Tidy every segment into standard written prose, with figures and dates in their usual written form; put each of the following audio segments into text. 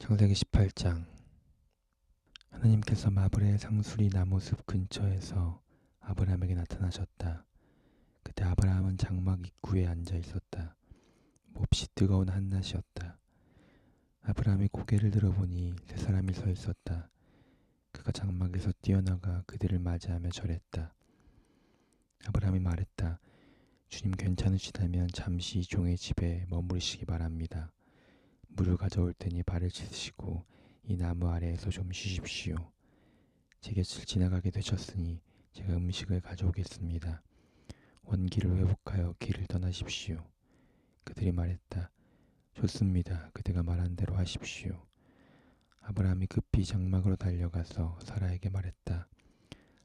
창세기 18장. 하나님께서 마브레 상수리 나무숲 근처에서 아브라함에게 나타나셨다. 그때 아브라함은 장막 입구에 앉아 있었다. 몹시 뜨거운 한낮이었다. 아브라함이 고개를 들어보니 세 사람이 서 있었다. 그가 장막에서 뛰어나가 그들을 맞이하며 절했다. 아브라함이 말했다. 주님 괜찮으시다면 잠시 종의 집에 머무르시기 바랍니다. 물을 가져올 테니 발을 씻으시고 이 나무 아래에서 좀 쉬십시오. 제 곁을 지나가게 되셨으니 제가 음식을 가져오겠습니다. 원기를 회복하여 길을 떠나십시오. 그들이 말했다. 좋습니다. 그대가 말한 대로 하십시오. 아브라함이 급히 장막으로 달려가서 사라에게 말했다.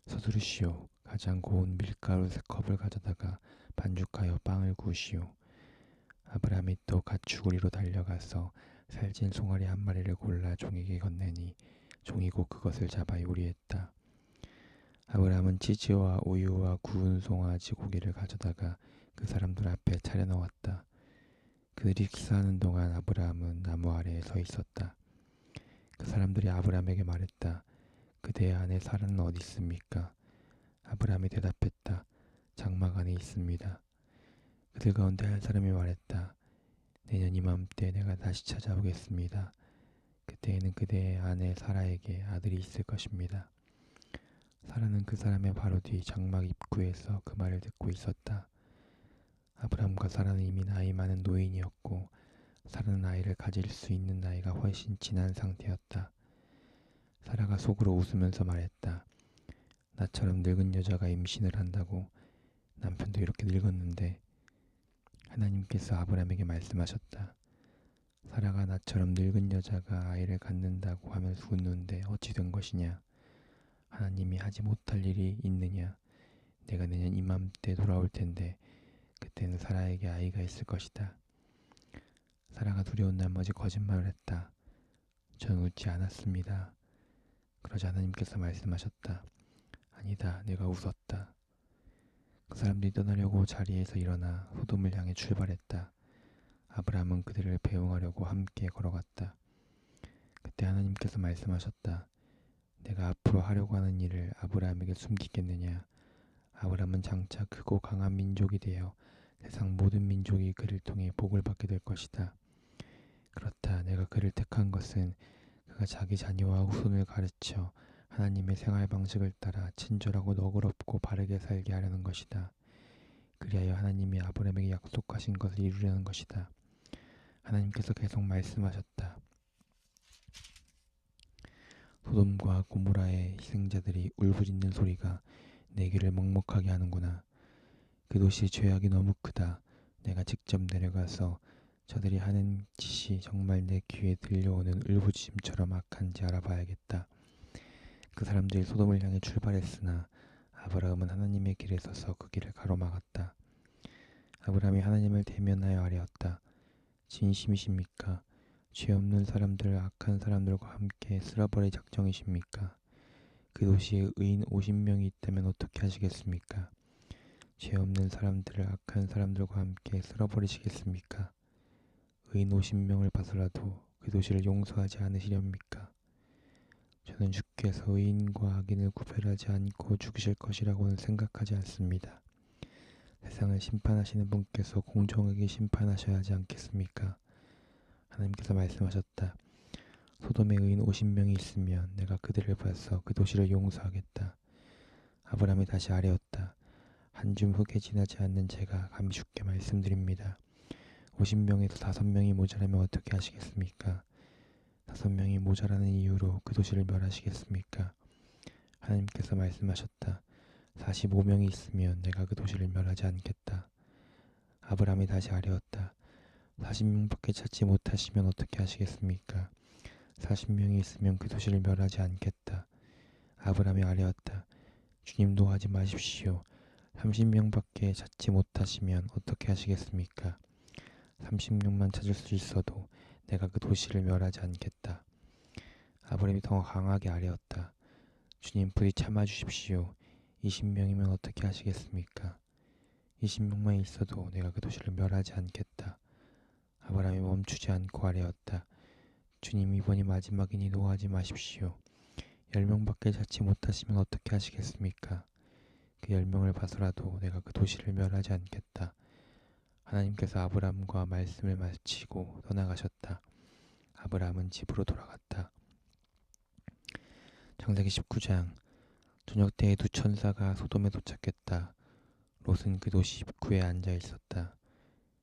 서두르시오. 가장 고운 밀가루 3컵을 가져다가 반죽하여 빵을 구우시오. 아브라함이 또 가축우리로 달려가서 살찐 송아리 1마리를 골라 종에게 건네니 종이 곧 그것을 잡아 요리했다. 아브라함은 치즈와 우유와 구운 송아지 고기를 가져다가 그 사람들 앞에 차려놓았다. 그들이 식사하는 동안 아브라함은 나무 아래에 서 있었다. 그 사람들이 아브라함에게 말했다. 그대의 아내 사라는 어디 있습니까? 아브라함이 대답했다. 장막 안에 있습니다. 그들 가운데 한 사람이 말했다. 내년 이맘때 내가 다시 찾아오겠습니다. 그때에는 그대의 아내 사라에게 아들이 있을 것입니다. 사라는 그 사람의 바로 뒤 장막 입구에서 그 말을 듣고 있었다. 아브라함과 사라는 이미 나이 많은 노인이었고 사라는 아이를 가질 수 있는 나이가 훨씬 지난 상태였다. 사라가 속으로 웃으면서 말했다. 나처럼 늙은 여자가 임신을 한다고? 남편도 이렇게 늙었는데. 하나님께서 아브라함에게 말씀하셨다. 사라가 나처럼 늙은 여자가 아이를 갖는다고 하면서 웃는데 어찌 된 것이냐? 하나님이 하지 못할 일이 있느냐? 내가 내년 이맘때 돌아올 텐데 그때는 사라에게 아이가 있을 것이다. 사라가 두려운 나머지 거짓말을 했다. 저는 웃지 않았습니다. 그러자 하나님께서 말씀하셨다. 아니다, 내가 웃었다. 그 사람들이 떠나려고 자리에서 일어나 소돔을 향해 출발했다. 아브라함은 그들을 배웅하려고 함께 걸어갔다. 그때 하나님께서 말씀하셨다. 내가 앞으로 하려고 하는 일을 아브라함에게 숨기겠느냐? 아브라함은 장차 크고 강한 민족이 되어 세상 모든 민족이 그를 통해 복을 받게 될 것이다. 그렇다. 내가 그를 택한 것은 그가 자기 자녀와 후손을 가르쳐 하나님의 생활 방식을 따라 친절하고 너그럽고 바르게 살게 하려는 것이다. 그리하여 하나님이 아브라함에게 약속하신 것을 이루려는 것이다. 하나님께서 계속 말씀하셨다. 소돔과 고모라의 희생자들이 울부짖는 소리가 내 귀를 먹먹하게 하는구나. 그 도시의 죄악이 너무 크다. 내가 직접 내려가서 저들이 하는 짓이 정말 내 귀에 들려오는 울부짖음처럼 악한지 알아봐야겠다. 그 사람들이 소돔을 향해 출발했으나 아브라함은 하나님의 길에 서서 그 길을 가로막았다. 아브라함이 하나님을 대면하여 아뢰었다. 진심이십니까? 죄 없는 사람들을 악한 사람들과 함께 쓸어버릴 작정이십니까? 그 도시에 의인 50명이 있다면 어떻게 하시겠습니까? 죄 없는 사람들을 악한 사람들과 함께 쓸어버리시겠습니까? 의인 50명을 봐서라도 그 도시를 용서하지 않으시렵니까? 저는 주께서 의인과 악인을 구별하지 않고 죽으실 것이라고는 생각하지 않습니다. 세상을 심판하시는 분께서 공정하게 심판하셔야 하지 않겠습니까? 하나님께서 말씀하셨다. 소돔에 의인 50명이 있으면 내가 그들을 봐서 그 도시를 용서하겠다. 아브라함이 다시 아뢰었다. 한 줌 흙에 지나지 않는 제가 감히 주께 말씀드립니다. 50명에서 5명이 모자라면 어떻게 하시겠습니까? 5명이 모자라는 이유로 그 도시를 멸하시겠습니까? 하나님께서 말씀하셨다. 45명이 있으면 내가 그 도시를 멸하지 않겠다. 아브라함이 다시 아뢰었다. 40명밖에 찾지 못하시면 어떻게 하시겠습니까? 40명이 있으면 그 도시를 멸하지 않겠다. 아브라함이 아뢰었다. 주님도 하지 마십시오. 30명밖에 찾지 못하시면 어떻게 하시겠습니까? 30명만 찾을 수 있어도 내가 그 도시를 멸하지 않겠다. 아브라함이 더 강하게 아뢰었다. 주님 부디 참아주십시오. 20명이면 어떻게 하시겠습니까? 20명만 있어도 내가 그 도시를 멸하지 않겠다. 아브라함이 멈추지 않고 아뢰었다. 주님, 이번이 마지막이니 노하지 마십시오. 10명밖에 찾지 못하시면 어떻게 하시겠습니까? 그 10명을 봐서라도 내가 그 도시를 멸하지 않겠다. 하나님께서 아브라함과 말씀을 마치고 떠나가셨다. 아브라함은 집으로 돌아갔다. 창세기 19장. 저녁 때에 두 천사가 소돔에 도착했다. 롯은 그 도시 입구에 앉아 있었다.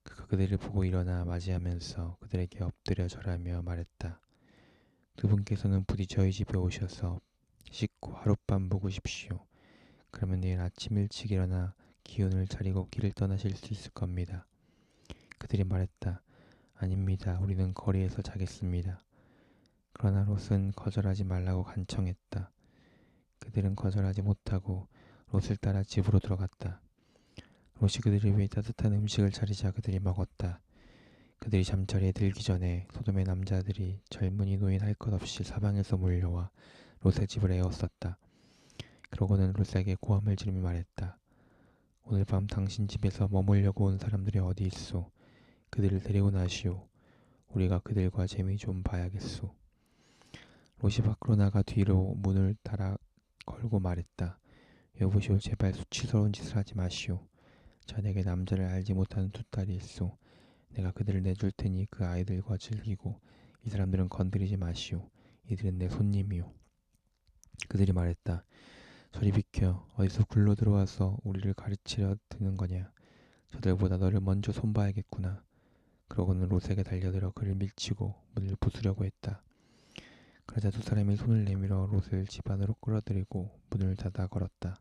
그가 그들을 보고 일어나 맞이하면서 그들에게 엎드려 절하며 말했다. 두 분께서는 부디 저희 집에 오셔서 씻고 하룻밤 묵으십시오. 그러면 내일 아침 일찍 일어나 기운을 차리고 길을 떠나실 수 있을 겁니다. 그들이 말했다. 아닙니다. 우리는 거리에서 자겠습니다. 그러나 롯은 거절하지 말라고 간청했다. 그들은 거절하지 못하고 롯을 따라 집으로 들어갔다. 롯이 그들을 위해 따뜻한 음식을 차리자 그들이 먹었다. 그들이 잠자리에 들기 전에 소돔의 남자들이 젊은이 노인 할 것 없이 사방에서 몰려와 롯의 집을 에워쌌다. 그러고는 롯에게 고함을 지르며 말했다. 오늘 밤 당신 집에서 머물려고 온 사람들이 어디 있소? 그들을 데리고 나시오. 우리가 그들과 재미 좀 봐야겠소. 롯이 밖으로 나가 뒤로 문을 닫아 걸고 말했다. 여보시오, 제발 수치스러운 짓을 하지 마시오. 자네에게 남자를 알지 못하는 두 딸이 있소. 내가 그들을 내줄 테니 그 아이들과 즐기고 이 사람들은 건드리지 마시오. 이들은 내 손님이오. 그들이 말했다. 저리 비켜. 어디서 굴러 들어와서 우리를 가르치려 드는 거냐. 저들보다 너를 먼저 손봐야겠구나. 그러고는 롯에게 달려들어 그를 밀치고 문을 부수려고 했다. 그러자 두 사람이 손을 내밀어 롯을 집 안으로 끌어들이고 문을 닫아 걸었다.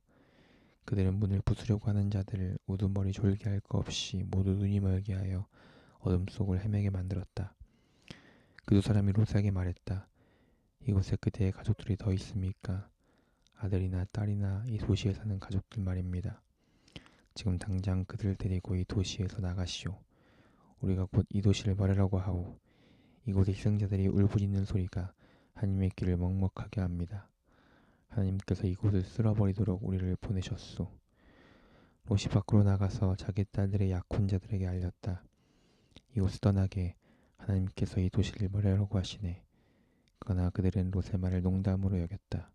그들은 문을 부수려고 하는 자들을 우두머리 졸게 할 것 없이 모두 눈이 멀게 하여 어둠 속을 헤매게 만들었다. 그 두 사람이 롯에게 말했다. 이곳에 그대의 가족들이 더 있습니까? 아들이나 딸이나 이 도시에 사는 가족들 말입니다. 지금 당장 그들을 데리고 이 도시에서 나가시오. 우리가 곧 이 도시를 멸하려고 하오. 이곳의 희생자들이 울부짖는 소리가 하나님의 귀를 먹먹하게 합니다. 하나님께서 이곳을 쓸어버리도록 우리를 보내셨소. 롯이 밖으로 나가서 자기 딸들의 약혼자들에게 알렸다. 이곳을 떠나게 하나님께서 이 도시를 멸하려고 하시네. 그러나 그들은 롯의 말을 농담으로 여겼다.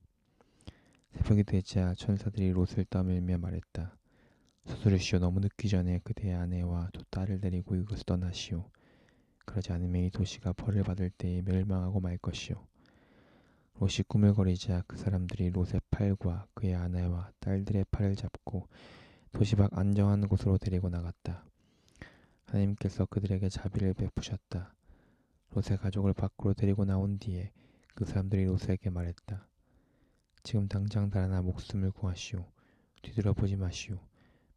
새벽이 되자 천사들이 롯을 떠밀며 말했다. 서두르시오. 너무 늦기 전에 그대의 아내와 두 딸을 데리고 이곳을 떠나시오. 그러지 않으면 이 도시가 벌을 받을 때에 멸망하고 말 것이오. 롯이 꾸물거리자 그 사람들이 롯의 팔과 그의 아내와 딸들의 팔을 잡고 도시 밖 안정한 곳으로 데리고 나갔다. 하나님께서 그들에게 자비를 베푸셨다. 롯의 가족을 밖으로 데리고 나온 뒤에 그 사람들이 롯에게 말했다. 지금 당장 달아나 목숨을 구하시오. 뒤돌아보지 마시오.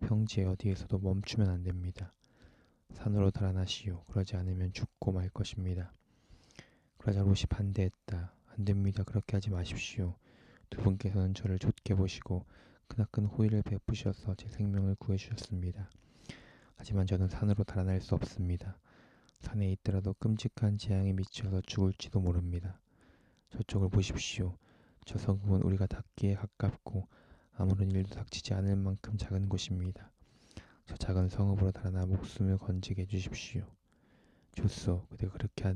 평지에 어디에서도 멈추면 안 됩니다. 산으로 달아나시오. 그러지 않으면 죽고 말 것입니다. 그러자 롯이 반대했다. 안 됩니다. 그렇게 하지 마십시오. 두 분께서는 저를 좋게 보시고 크나큰 호의를 베푸셔서 제 생명을 구해주셨습니다. 하지만 저는 산으로 달아날 수 없습니다. 산에 있더라도 끔찍한 재앙에 미쳐서 죽을지도 모릅니다. 저쪽을 보십시오. 저 성읍은 우리가 닿기에 가깝고 아무런 일도 닥치지 않을 만큼 작은 곳입니다. 저 작은 성읍으로 달아나 목숨을 건지게 해주십시오. 좋소. 그대가 그렇게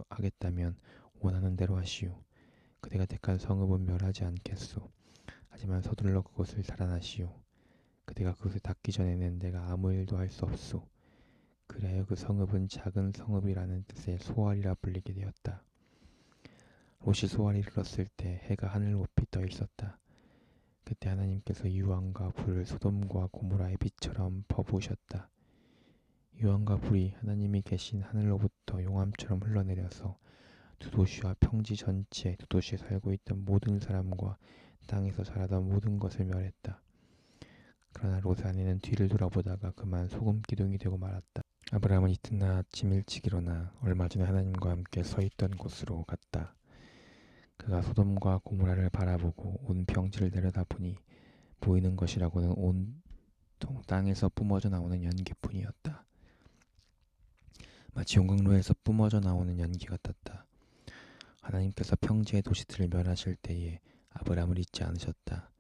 하겠다면 원하는 대로 하시오. 그대가 택한 성읍은 멸하지 않겠소. 하지만 서둘러 그것을 달아나시오. 그대가 그것을 닿기 전에는 내가 아무 일도 할 수 없소. 그래야 그 성읍은 작은 성읍이라는 뜻의 소알이라 불리게 되었다. 롯이 소알이 흘렀을 때 해가 하늘 높이 떠 있었다. 그때 하나님께서 유황과 불을 소돔과 고모라의 빛처럼 퍼부으셨다. 유황과 불이 하나님이 계신 하늘로부터 용암처럼 흘러내려서 두 도시와 평지 전체, 두 도시에 살고 있던 모든 사람과 땅에서 자라던 모든 것을 멸했다. 그러나 롯의 아내는 뒤를 돌아보다가 그만 소금 기둥이 되고 말았다. 아브라함은 이튿날 아침 일찍 일어나 얼마 전에 하나님과 함께 서 있던 곳으로 갔다. 그가 소돔과 고모라를 바라보고 온 평지를 내려다보니 보이는 것이라고는 온통 땅에서 뿜어져 나오는 연기뿐이었다. 마치 용광로에서 뿜어져 나오는 연기 같았다. 하나님께서 평지의 도시들을 멸하실 때에 아브라함을 잊지 않으셨다.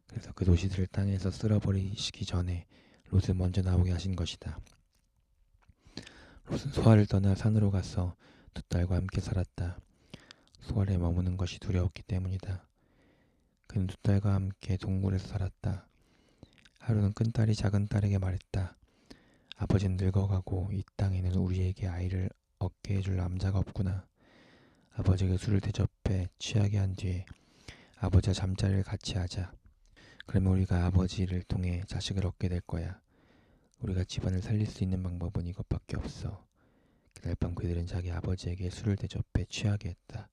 그래서 그 도시들을 땅에서 쓸어버리시기 전에 롯을 먼저 나오게 하신 것이다. 롯은 소알을 떠나 산으로 가서 두 딸과 함께 살았다. 소알에 머무는 것이 두려웠기 때문이다. 그는 두 딸과 함께 동굴에서 살았다. 하루는 큰 딸이 작은 딸에게 말했다. 아버지는 늙어가고 이 땅에는 우리에게 아이를 얻게 해줄 남자가 없구나. 아버지에게 술을 대접해 취하게 한 뒤에 아버지와 잠자리를 같이 하자. 그러면 우리가 아버지를 통해 자식을 얻게 될 거야. 우리가 집안을 살릴 수 있는 방법은 이것밖에 없어. 그날 밤 그들은 자기 아버지에게 술을 대접해 취하게 했다.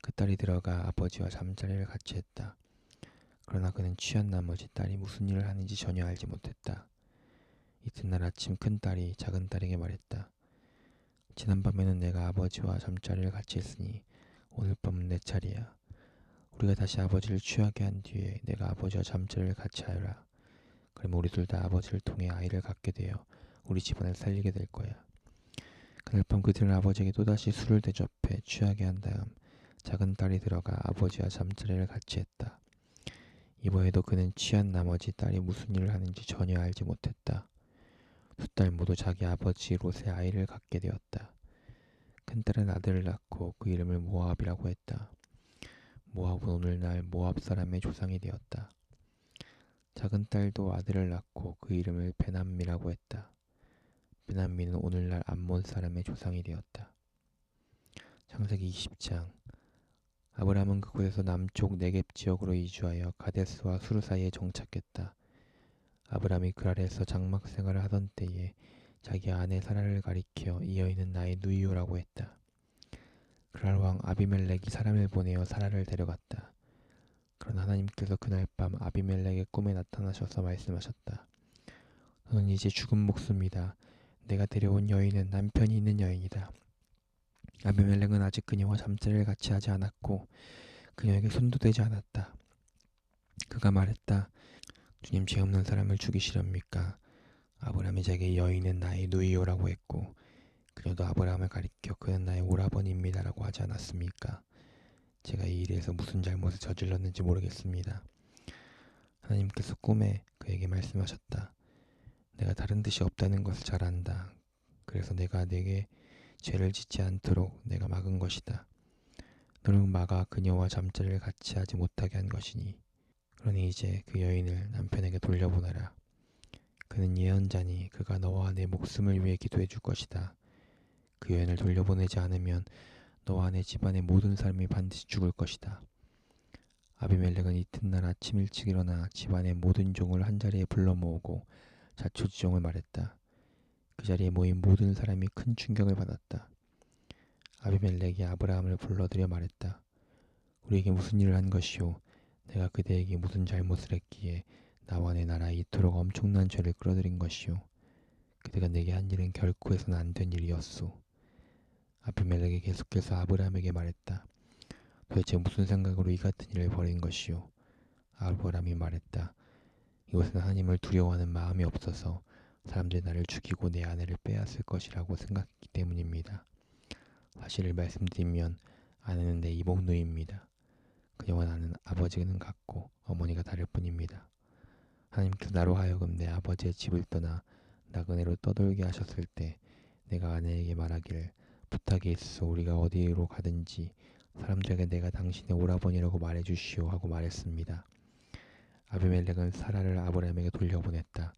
그 딸이 들어가 아버지와 잠자리를 같이 했다. 그러나 그는 취한 나머지 딸이 무슨 일을 하는지 전혀 알지 못했다. 이튿날 아침 큰 딸이 작은 딸에게 말했다. 지난밤에는 내가 아버지와 잠자리를 같이 했으니 오늘 밤은 내 차례야. 우리가 다시 아버지를 취하게 한 뒤에 내가 아버지와 잠자리를 같이 하여라. 그러면 우리 둘 다 아버지를 통해 아이를 갖게 되어 우리 집안을 살리게 될 거야. 그날 밤 그들은 아버지에게 또다시 술을 대접해 취하게 한 다음 작은 딸이 들어가 아버지와 잠자리를 같이 했다. 이번에도 그는 취한 나머지 딸이 무슨 일을 하는지 전혀 알지 못했다. 두 딸 모두 자기 아버지 롯의 아이를 갖게 되었다. 큰 딸은 아들을 낳고 그 이름을 모압이라고 했다. 모압은 오늘날 모압 사람의 조상이 되었다. 작은 딸도 아들을 낳고 그 이름을 베남미라고 했다. 베남미는 오늘날 암몬 사람의 조상이 되었다. 창세기 20장. 아브라함은 그곳에서 남쪽 네겝 지역으로 이주하여 가데스와 수르 사이에 정착했다. 아브라함이 그랄에서 장막 생활을 하던 때에 자기 아내 사라를 가리켜 이 여인은 나의 누이요라고 했다. 그랄 왕 아비멜렉이 사람을 보내어 사라를 데려갔다. 그러나 하나님께서 그날 밤 아비멜렉의 꿈에 나타나셔서 말씀하셨다. 너는 이제 죽은 목숨이다. 내가 데려온 여인은 남편이 있는 여인이다. 아비멜렉은 아직 그녀와 잠자리를 같이 하지 않았고 그녀에게 손도 대지 않았다. 그가 말했다. 주님 죄 없는 사람을 죽이시렵니까? 아브라함이 자기의 여인은 나의 누이요라고 했고 그녀도 아브라함을 가리켜 그는 나의 오라버니입니다라고 하지 않았습니까? 제가 이 일에서 무슨 잘못을 저질렀는지 모르겠습니다. 하나님께서 꿈에 그에게 말씀하셨다. 내가 다른 뜻이 없다는 것을 잘 안다. 그래서 내가 네게 죄를 짓지 않도록 내가 막은 것이다. 너를 막아 그녀와 잠자리를 같이 하지 못하게 한 것이니 그러니 이제 그 여인을 남편에게 돌려보내라. 그는 예언자니 그가 너와 내 목숨을 위해 기도해 줄 것이다. 그 여인을 돌려보내지 않으면 너와 내 집안의 모든 사람이 반드시 죽을 것이다. 아비멜렉은 이튿날 아침 일찍 일어나 집안의 모든 종을 한자리에 불러 모으고 자초지종을 말했다. 그 자리에 모인 모든 사람이 큰 충격을 받았다. 아비멜렉이 아브라함을 불러들여 말했다. 우리에게 무슨 일을 한 것이오? 내가 그대에게 무슨 잘못을 했기에 나와 내 나라에 이토록 엄청난 죄를 끌어들인 것이오? 그대가 내게 한 일은 결코 해서는 안 된 일이었소. 아비멜렉이 계속해서 아브라함에게 말했다. 도대체 무슨 생각으로 이 같은 일을 벌인 것이오? 아브라함이 말했다. 이것은 하나님을 두려워하는 마음이 없어서 사람들이 나를 죽이고 내 아내를 빼앗을 것이라고 생각했기 때문입니다. 사실을 말씀드리면 아내는 내 이복누이입니다. 그녀와 나는 아버지는 같고 어머니가 다를 뿐입니다. 하나님께서 나로 하여금 내 아버지의 집을 떠나 나그네로 떠돌게 하셨을 때 내가 아내에게 말하기를 부탁이 있어 우리가 어디로 가든지 사람들에게 내가 당신의 오라버니라고 말해주시오 하고 말했습니다. 아비멜렉은 사라를 아브라함에게 돌려보냈다.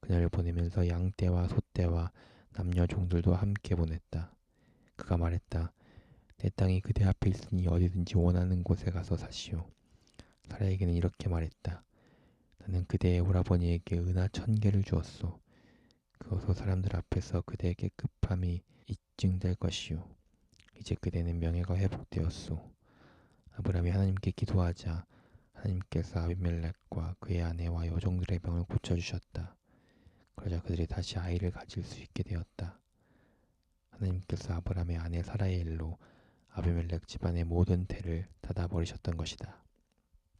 그녀를 보내면서 양떼와 소떼와 남녀 종들도 함께 보냈다. 그가 말했다. 내 땅이 그대 앞에 있으니 어디든지 원하는 곳에 가서 사시오. 사라에게는 이렇게 말했다. 나는 그대의 오라버니에게 은하 1000개를 주었소. 그것으로 사람들 앞에서 그대의 깨끗함이 입증될 것이오. 이제 그대는 명예가 회복되었소. 아브라함이 하나님께 기도하자 하나님께서 아비멜렉과 그의 아내와 여종들의 병을 고쳐주셨다. 그러자 그들이 다시 아이를 가질 수 있게 되었다. 하나님께서 아브라함의 아내 사라의 일로 아비멜렉 집안의 모든 태를 닫아버리셨던 것이다.